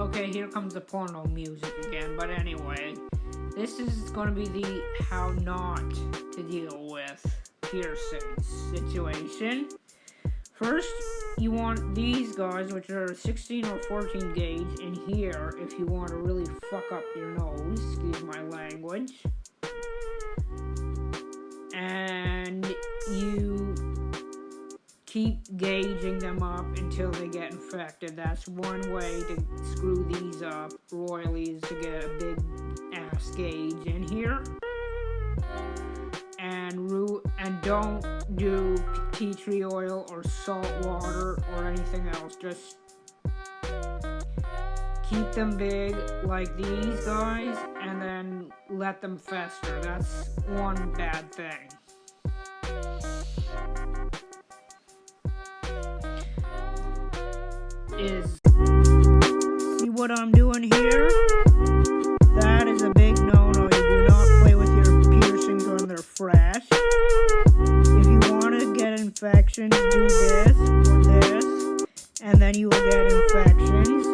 Okay, here comes the porno music again, but anyway, this is going to be the how not to deal with piercings situation. First, you want these guys, which are 16 or 14 gauge, in here if you want to really fuck up your nose, excuse my language. And you keep gauging them up until they get infected. That's one way to screw these up royally, is to get a big ass gauge in here. And don't do tea tree oil or salt water or anything else. Just keep them big like these guys and then let them fester. That's one bad thing. See what I'm doing here? That is a big no-no. You do not play with your piercings when they're fresh. If you want to get infections, do this or this, and then you will get infections.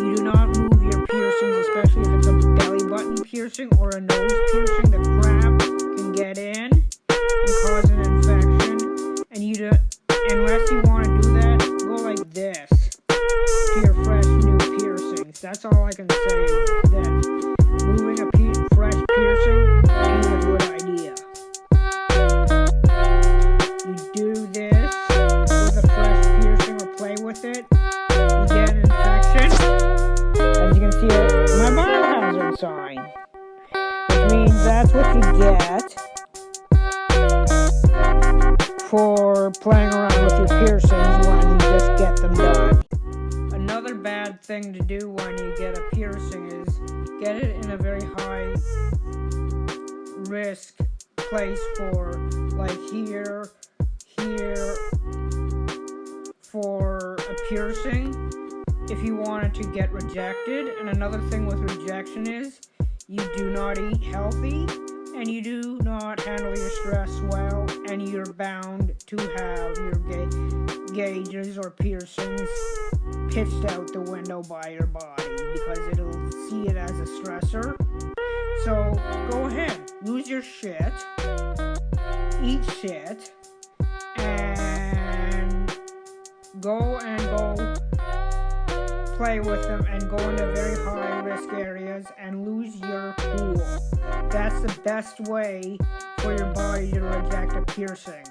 You do not move your piercings, especially if it's a belly button piercing or a nose piercing. The crap can get in and cause an infection, and unless you want to do that, go like this to your fresh new piercings. That's all I can say is that moving a fresh piercing is a good idea. You do this with a fresh piercing or play with it, you get an infection. As you can see, my biohazard sign, which means that's what you get for playing around with your piercings when you just get them done. Another bad thing to do when you get a piercing is get it in a very high risk place, for like here, for a piercing if you want it to get rejected. And another thing with rejection is you do not eat healthy and you do not handle your stress well, and you're bound to have your gauges or piercings pitched out the window by your body because it'll see it as a stressor. So go ahead, lose your shit, eat shit, and go play with them and go into very high risk areas and lose your cool. That's the best way for your body to reject a piercing.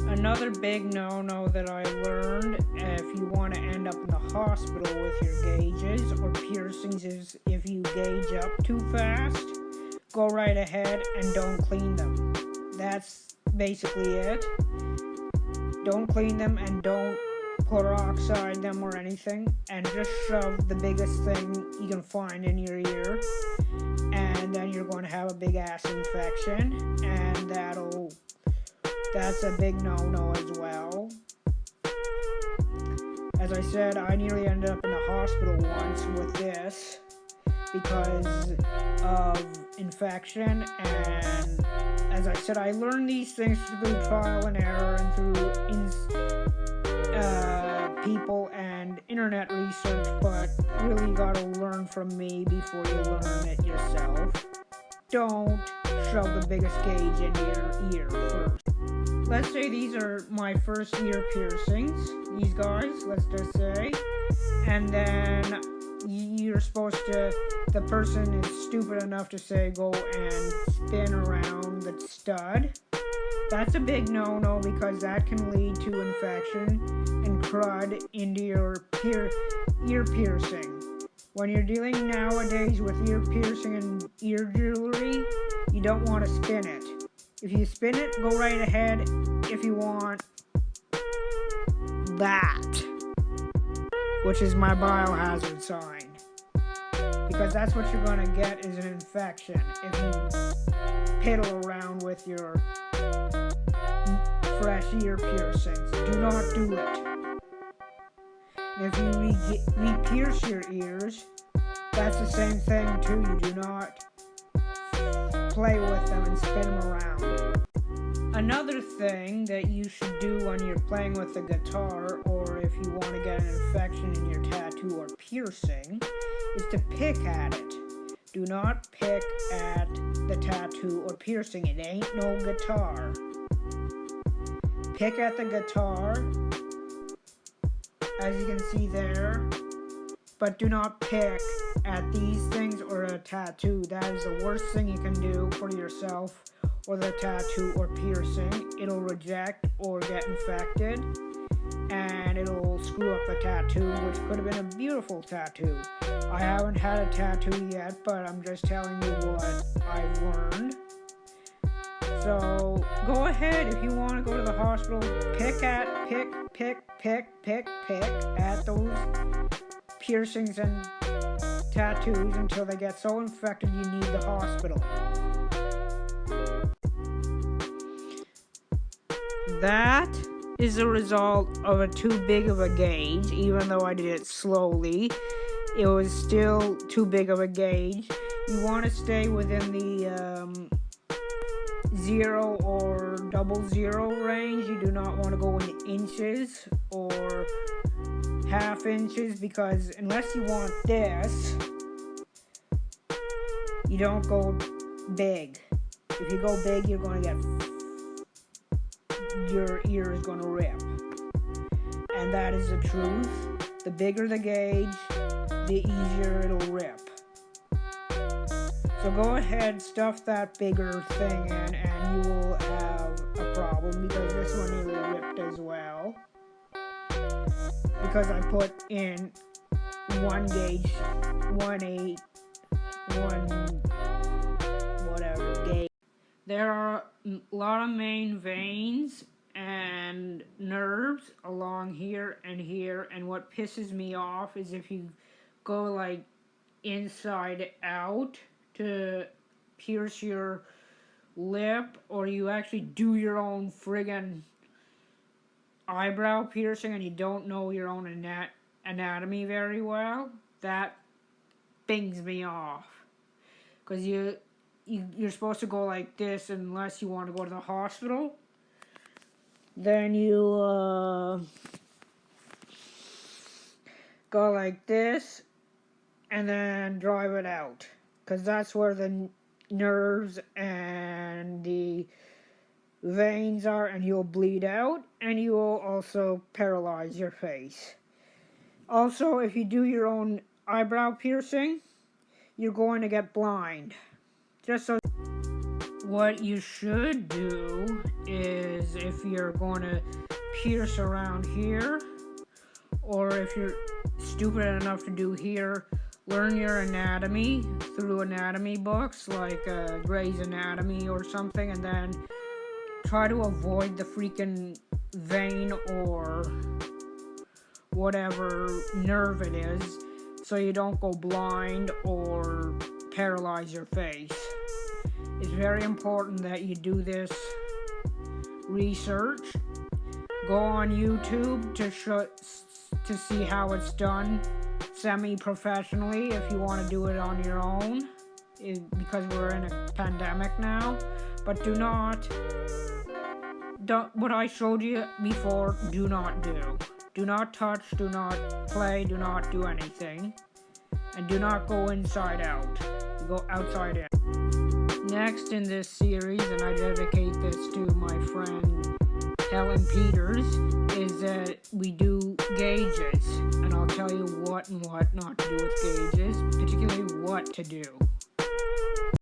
Another big no-no that I learned if you want to end up in the hospital with your gauges or piercings is if you gauge up too fast, go right ahead and don't clean them. That's basically it. Don't clean them and don't peroxide them or anything, and just shove the biggest thing you can find in your ear, and then you're going to have a big ass infection, and that's a big no-no as well. As I said, I nearly ended up in the hospital once with this because of infection, and as I said, I learned these things through trial and error and through people and internet research, but really you gotta learn from me before you learn it yourself. Don't shove the biggest gauge into your ear first. Let's say these are my first ear piercings, these guys, let's just say, and then you're supposed to, the person is stupid enough to say go and spin around the stud. That's a big no-no because that can lead to infection and crud into your ear piercing. When you're dealing nowadays with ear piercing and ear jewelry, you don't want to spin it. If you spin it, go right ahead if you want that, which is my biohazard sign, because that's what you're going to get is an infection if you piddle around with your fresh ear piercings. Do not do it. If you re-pierce your ears, that's the same thing too. You do not play with them and spin them around. Another thing that you should do when you're playing with the guitar, or if if you want to get an infection in your tattoo or piercing is to pick at it. Do not pick at the tattoo or piercing. It ain't no guitar. Pick at the guitar, as you can see there, but do not pick at these things or a tattoo. That is the worst thing you can do for yourself or the tattoo or piercing. It'll reject or get infected, and it'll screw up the tattoo, which could have been a beautiful tattoo. I haven't had a tattoo yet, but I'm just telling you what I've learned. So go ahead, if you want to go to the hospital, pick at those piercings and tattoos until they get so infected you need the hospital. That is a result of a too big of a gauge. Even though I did it slowly, it was still too big of a gauge. You want to stay within the 0 or 00 range. You do not want to go in inches or half inches, because unless you want this, you don't go big. If you go big, you're going to get, your ear is going to rip. And that is the truth. The bigger the gauge, the easier it'll rip. So go ahead, stuff that bigger thing in, and you will have a problem, because this one nearly ripped as well. Because I put in 1 gauge, 1/8, 1 whatever gauge. There are a lot of main veins and nerves along here, and what pisses me off is if you go like inside out to pierce your lip, or you actually do your own friggin' eyebrow piercing and you don't know your own anatomy very well, that bings me off. Because you're supposed to go like this unless you want to go to the hospital. Then you go like this and then drive it out, because that's where the nerves and the veins are, and you'll bleed out, and you will also paralyze your face. Also, if you do your own eyebrow piercing, you're going to get blind. Just so. What you should do is, if you're going to pierce around here, or if you're stupid enough to do here, learn your anatomy through anatomy books like Grey's Anatomy or something, and then try to avoid the freaking vein or whatever nerve it is, so you don't go blind or paralyze your face. It's very important that you do this research. Go on YouTube to see how it's done semi-professionally if you want to do it on your own, because we're in a pandemic now. But do not, what I showed you before, do not do. Do not touch, do not play, do not do anything. And do not go inside out. Go outside in. Next in this series, and I dedicate this to my friend Helen Peters, is that we do gauges. And I'll tell you what and what not to do with gauges, particularly what to do.